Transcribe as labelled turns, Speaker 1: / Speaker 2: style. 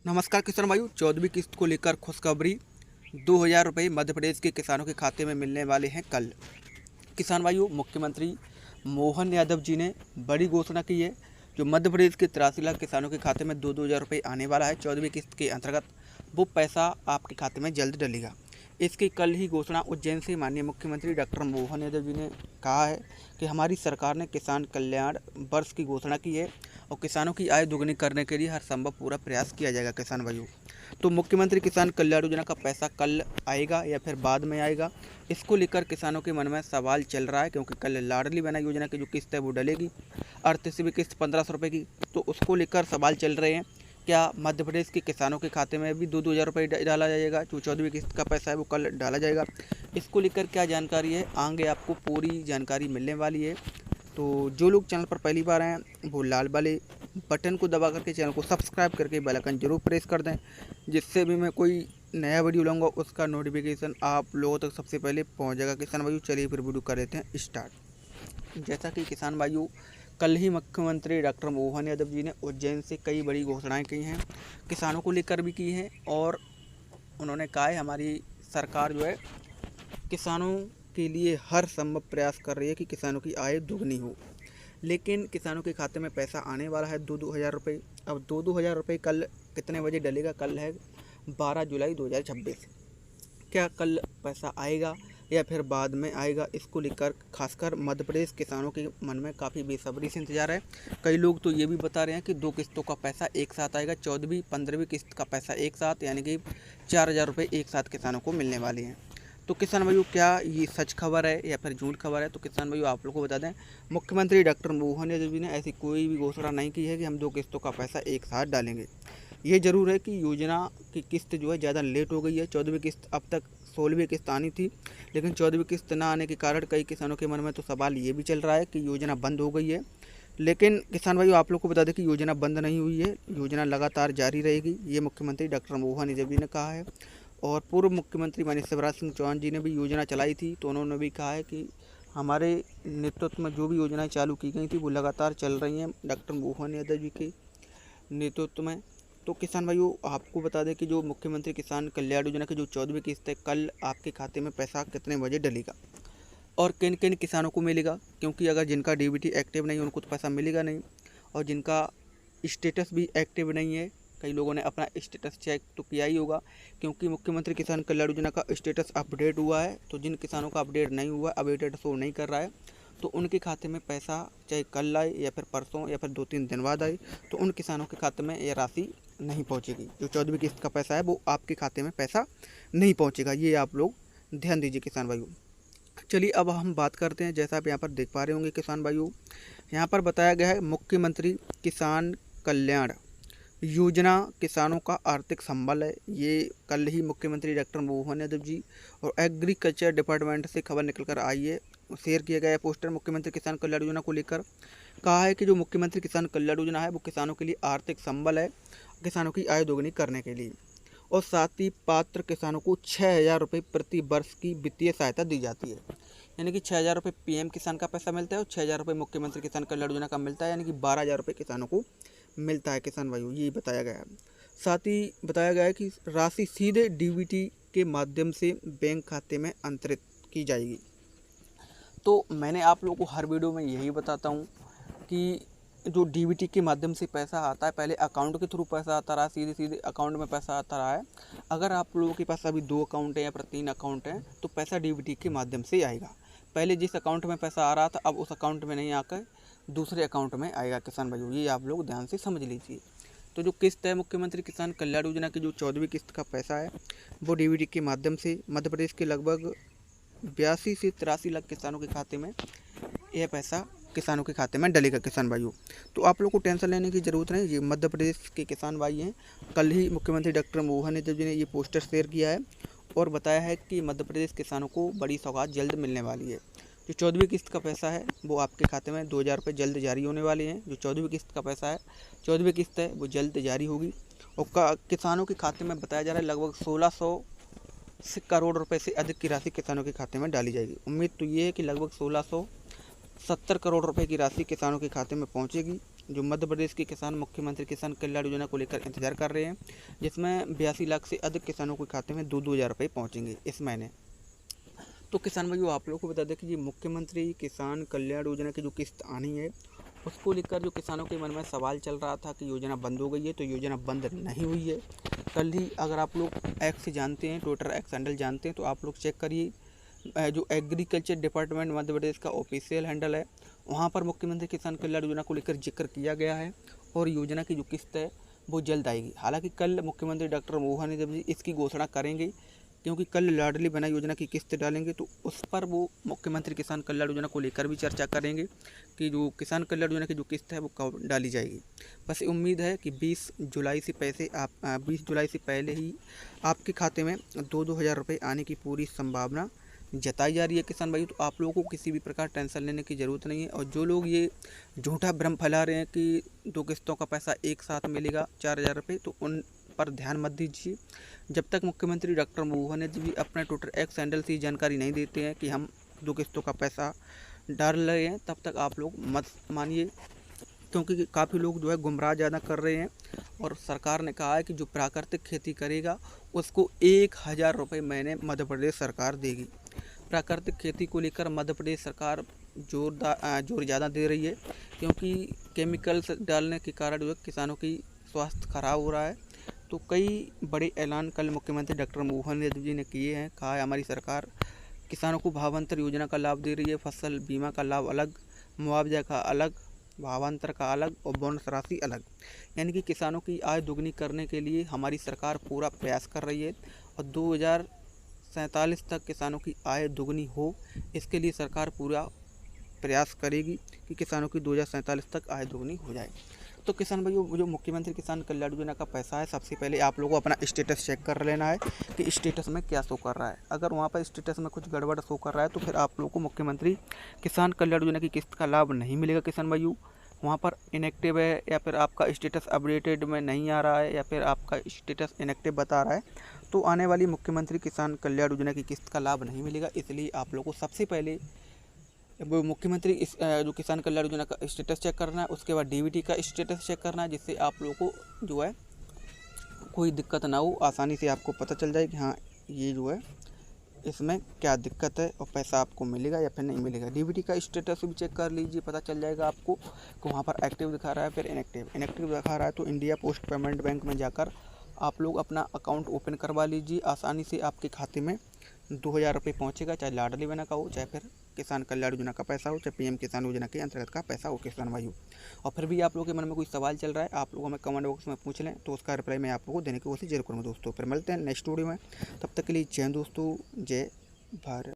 Speaker 1: नमस्कार किसान भाइयों, 14वीं किस्त को लेकर खुशखबरी। 2,000 रुपये मध्य प्रदेश के किसानों के खाते में मिलने वाले हैं कल। किसान भाइयों, मुख्यमंत्री मोहन यादव जी ने बड़ी घोषणा की है। जो मध्य प्रदेश के 83 लाख किसानों के खाते में 2,000 रुपये आने वाला है 14वीं किस्त के अंतर्गत, वो पैसा आपके खाते में जल्द डलेगा। इसकी कल ही घोषणा उज्जैन से माननीय मुख्यमंत्री डॉक्टर मोहन यादव जी ने कहा है कि हमारी सरकार ने किसान कल्याण वर्ष की घोषणा की है और किसानों की आय दोगुनी करने के लिए हर संभव पूरा प्रयास किया जाएगा। किसान भाइयों, तो मुख्यमंत्री किसान कल्याण योजना का पैसा कल आएगा या फिर बाद में आएगा, इसको लेकर किसानों के मन में सवाल चल रहा है। क्योंकि कल लाडली बहना योजना की जो किस्त है वो डलेगी, 38वीं किस्त 1,500 रुपये की, तो उसको लेकर सवाल चल रहे हैं क्या मध्य प्रदेश के किसानों के खाते में भी 2,000 रुपये डाला जाएगा। जो 14वीं किस्त का पैसा है वो कल डाला जाएगा। इसको लेकर क्या जानकारी है, आगे आपको पूरी जानकारी मिलने वाली है। तो जो लोग चैनल पर पहली बार आए वो लाल वाले बटन को दबा करके चैनल को सब्सक्राइब करके बेल आइकन जरूर प्रेस कर दें, जिससे भी मैं कोई नया वीडियो लाऊंगा उसका नोटिफिकेशन आप लोगों तक सबसे पहले पहुंच जाएगा। किसान भाइयों, चलिए फिर वीडियो कर देते हैं स्टार्ट। जैसा कि किसान भाइयों, कल ही मुख्यमंत्री डॉक्टर मोहन यादव जी ने उज्जैन से कई बड़ी घोषणाएं की हैं, किसानों को लेकर भी की हैं। और उन्होंने कहा है हमारी सरकार जो है किसानों के लिए हर संभव प्रयास कर रही है कि किसानों की आय दुगनी हो। लेकिन किसानों के खाते में पैसा आने वाला है 2,000 रुपये। अब 2,000 रुपये कल कितने बजे डलेगा? कल है 12 जुलाई 2026। क्या कल पैसा आएगा या फिर बाद में आएगा, इसको लेकर खासकर मध्य प्रदेश किसानों के मन में काफ़ी बेसब्री से इंतजार है। कई लोग तो ये भी बता रहे हैं कि 2 किस्तों का पैसा एक साथ आएगा, 14वीं 15वीं किस्त का पैसा एक साथ, यानी कि 4,000 रुपये एक साथ किसानों को मिलने वाले हैं। तो किसान भाइयों, क्या ये सच खबर है या फिर झूठ खबर है? तो किसान भाइयों, आप लोग को बता दें, मुख्यमंत्री डॉक्टर मोहन यादव जी ने ऐसी कोई भी घोषणा नहीं की है कि हम 2 किस्तों का पैसा एक साथ डालेंगे। ये ज़रूर है कि योजना की किस्त जो है ज़्यादा लेट हो गई है। 14वीं किस्त अब तक 16वीं किस्त आनी थी, लेकिन 14वीं किस्त ना आने के कारण कई किसानों के मन में तो सवाल ये भी चल रहा है कि योजना बंद हो गई है। लेकिन किसान भाइयों, आप लोग को बता दें कि योजना बंद नहीं हुई है, योजना लगातार जारी रहेगी। ये मुख्यमंत्री डॉक्टर मोहन यादव जी ने कहा है। और पूर्व मुख्यमंत्री माननीय शिवराज सिंह चौहान जी ने भी योजना चलाई थी, तो उन्होंने भी कहा है कि हमारे नेतृत्व में जो भी योजनाएं चालू की गई थी वो लगातार चल रही हैं डॉक्टर मोहन यादव जी के नेतृत्व में। तो किसान भाइयों, आपको बता दें कि जो मुख्यमंत्री किसान कल्याण योजना की जो 14वीं किस्त है, कल आपके खाते में पैसा कितने बजे डलेगा और किन किन किसानों को मिलेगा। क्योंकि अगर जिनका डीबीटी एक्टिव नहीं है उनको तो पैसा मिलेगा नहीं, और जिनका स्टेटस भी एक्टिव नहीं है, कई लोगों ने अपना स्टेटस चेक तो किया ही होगा, क्योंकि मुख्यमंत्री किसान कल्याण योजना का स्टेटस अपडेट हुआ है। तो जिन किसानों का अपडेट नहीं हुआ, अपडेटेड शो नहीं कर रहा है, तो उनके खाते में पैसा चाहे कल आए या फिर परसों या फिर 2-3 दिन बाद आए, तो उन किसानों के खाते में यह राशि नहीं पहुंचेगी। जो 14वीं किस्त का पैसा है वो आपके खाते में पैसा नहीं पहुंचेगा। ये आप लोग ध्यान दीजिए किसान भाइयों। चलिए अब हम बात करते हैं, जैसा आप यहाँ पर देख पा रहे होंगे किसान भाइयों, यहाँ पर बताया गया है मुख्यमंत्री किसान कल्याण योजना किसानों का आर्थिक संबल है। ये कल ही मुख्यमंत्री डॉक्टर मोहन यादव जी और एग्रीकल्चर डिपार्टमेंट से खबर निकल कर आई है, शेयर किया गया है पोस्टर मुख्यमंत्री किसान कल्याण योजना को लेकर। कहा है कि जो मुख्यमंत्री किसान कल्याण योजना है वो किसानों के लिए आर्थिक संबल है, किसानों की आय दोगुनी करने के लिए। और साथ ही पात्र किसानों को 6,000 रुपये प्रति वर्ष की वित्तीय सहायता दी जाती है। यानी कि 6,000 रुपये पीएम किसान का पैसा मिलता है और 6,000 रुपये मुख्यमंत्री किसान कल्याण योजना का मिलता है, यानी कि 12,000 रुपये किसानों को मिलता है। किसान भाइयों, ये बताया गया है। साथ ही बताया गया है कि राशि सीधे डीबीटी के माध्यम से बैंक खाते में अंतरित की जाएगी। तो मैंने आप लोगों को हर वीडियो में यही बताता हूँ कि जो डीबीटी के माध्यम से पैसा आता है, पहले अकाउंट के थ्रू पैसा आता रहा है, सीधे सीधे अकाउंट में पैसा आता रहा है। अगर आप लोगों के पास अभी 2 अकाउंट हैं या फिर 3 अकाउंट हैं, तो पैसा डीबीटी के माध्यम से आएगा। पहले जिस अकाउंट में पैसा आ रहा था, अब उस अकाउंट में नहीं आकर दूसरे अकाउंट में आएगा। किसान भाइयों, ये आप लोग ध्यान से समझ लीजिए। तो जो किस्त है मुख्यमंत्री किसान कल्याण योजना की जो 14वीं किस्त का पैसा है, वो डीबीटी के माध्यम से मध्य प्रदेश के लगभग 82 से 83 लाख किसानों के खाते में यह पैसा किसानों के खाते में डलेगा। किसान भाइयों, तो आप लोग को टेंशन लेने की ज़रूरत नहीं। ये मध्य प्रदेश के किसान भाई हैं। कल ही मुख्यमंत्री डॉक्टर मोहन यादव जी ने ये पोस्टर शेयर किया है और बताया है कि मध्य प्रदेश किसानों को बड़ी सौगात जल्द मिलने वाली है। जो 14वीं किस्त का पैसा है वो आपके खाते में 2,000 रुपये जल्द जारी होने वाले हैं। जो 14वीं किस्त का पैसा है, 14वीं किस्त है वो जल्द जारी होगी। और किसानों के खाते में बताया जा रहा है लगभग 1,600 करोड़ रुपए से अधिक की राशि किसानों के खाते में डाली जाएगी। उम्मीद तो ये है कि लगभग 1,670 करोड़ रुपए की राशि किसानों के खाते में पहुंचेगी। जो मध्य प्रदेश के किसान मुख्यमंत्री किसान कल्याण योजना को लेकर इंतजार कर रहे हैं, जिसमें 82 लाख से अधिक किसानों के खाते में 2-2 हज़ार रुपये पहुँचेंगे इस महीने। तो किसान भाइयों, आप लोगों को बता दें कि ये मुख्यमंत्री किसान कल्याण योजना की जो किस्त आनी है, उसको लेकर जो किसानों के मन में सवाल चल रहा था कि योजना बंद हो गई है, तो योजना बंद नहीं हुई है। कल ही अगर आप लोग एक्स जानते हैं, ट्विटर एक्स हैंडल जानते हैं, तो आप लोग चेक करिए, जो एग्रीकल्चर डिपार्टमेंट मध्य प्रदेश का ऑफिशियल हैंडल है, वहाँ पर मुख्यमंत्री किसान कल्याण योजना को लेकर जिक्र किया गया है और योजना की जो किस्त है वो जल्द आएगी। हालांकि कल मुख्यमंत्री डॉक्टर मोहन यादव जी इसकी घोषणा करेंगे, क्योंकि कल लाडली बना योजना की किस्त डालेंगे, तो उस पर वो मुख्यमंत्री किसान कल्याण योजना को लेकर भी चर्चा करेंगे कि जो किसान कल्याण योजना की जो किस्त है वो कब डाली जाएगी। बस उम्मीद है कि 20 जुलाई से पहले ही आपके खाते में 2-2 हज़ार रुपये आने की पूरी संभावना जताई जा रही है। किसान भाई, तो आप लोगों को किसी भी प्रकार टेंशन लेने की ज़रूरत नहीं है। और जो लोग ये झूठा भ्रम फैला रहे हैं कि 2 किस्तों का पैसा एक साथ मिलेगा 4 हज़ार रुपये, तो उन पर ध्यान मत दीजिए। जब तक मुख्यमंत्री डॉक्टर मोहन यादव जी अपने ट्विटर एक्स हैंडल से जानकारी नहीं देते हैं कि हम 2 किस्तों का पैसा डाल रहे हैं, तब तक आप लोग मत मानिए, क्योंकि काफ़ी लोग जो है गुमराह ज़्यादा कर रहे हैं। और सरकार ने कहा है कि जो प्राकृतिक खेती करेगा उसको 1,000 रुपये महीने मध्य प्रदेश सरकार देगी। प्राकृतिक खेती को लेकर मध्य प्रदेश सरकार जोर ज़्यादा दे रही है, क्योंकि केमिकल्स डालने के कारण जो है किसानों की स्वास्थ्य खराब हो रहा है। तो कई बड़े ऐलान कल मुख्यमंत्री डॉक्टर मोहन यादव जी ने किए हैं। कहा है हमारी सरकार किसानों को भावांतर योजना का लाभ दे रही है, फसल बीमा का लाभ अलग, मुआवजा का अलग, भावांतर का अलग और बोनस राशि अलग। यानी कि किसानों की आय दोगुनी करने के लिए हमारी सरकार पूरा प्रयास कर रही है और 2047 तक किसानों की आय दोगुनी हो, इसके लिए सरकार पूरा प्रयास करेगी कि किसानों की 2047 तक आय दोगुनी हो जाए। तो किसान भाइयों, जो मुख्यमंत्री किसान कल्याण योजना का पैसा है, सबसे पहले आप लोगों को अपना स्टेटस चेक कर लेना है कि स्टेटस में क्या शो कर रहा है। अगर वहाँ पर स्टेटस में कुछ गड़बड़ शो कर रहा है, तो फिर आप लोगों को मुख्यमंत्री किसान कल्याण योजना की किस्त का लाभ नहीं मिलेगा। किसान भाइयों, वहाँ पर इनएक्टिव है या फिर आपका स्टेटस अपडेटेड में नहीं आ रहा है या फिर आपका स्टेटस इनएक्टिव बता रहा है, तो आने वाली मुख्यमंत्री किसान कल्याण योजना की किस्त का लाभ नहीं मिलेगा। इसलिए आप लोगों को सबसे पहले वो मुख्यमंत्री जो किसान कल्याण योजना का स्टेटस चेक करना है, उसके बाद डीबीटी का स्टेटस चेक करना है, जिससे आप लोगों को जो है कोई दिक्कत ना हो, आसानी से आपको पता चल जाए कि हाँ ये जो है इसमें क्या दिक्कत है और पैसा आपको मिलेगा या फिर नहीं मिलेगा। डीबीटी का स्टेटस भी चेक कर लीजिए, पता चल जाएगा आपको कि वहाँ पर एक्टिव दिखा रहा है फिर इनएक्टिव दिखा रहा है, तो इंडिया पोस्ट पेमेंट बैंक में जाकर आप लोग अपना अकाउंट ओपन करवा लीजिए। आसानी से आपके खाते में 2,000 रुपये पहुँचेगा, चाहे लाडली बना का हो, चाहे फिर किसान कल्याण योजना का पैसा हो, चाहे पीएम किसान योजना के अंतर्गत का पैसा हो किसान भाइयों। और फिर भी आप लोगों के मन में कोई सवाल चल रहा है, आप लोगों में कमेंट बॉक्स में पूछ लें, तो उसका रिप्लाई मैं आप लोगों को देने की कोशिश जरूर करूँगा दोस्तों। फिर मिलते हैं नेक्स्ट वीडियो में, तब तक के लिए जय दोस्तों, जय भारत।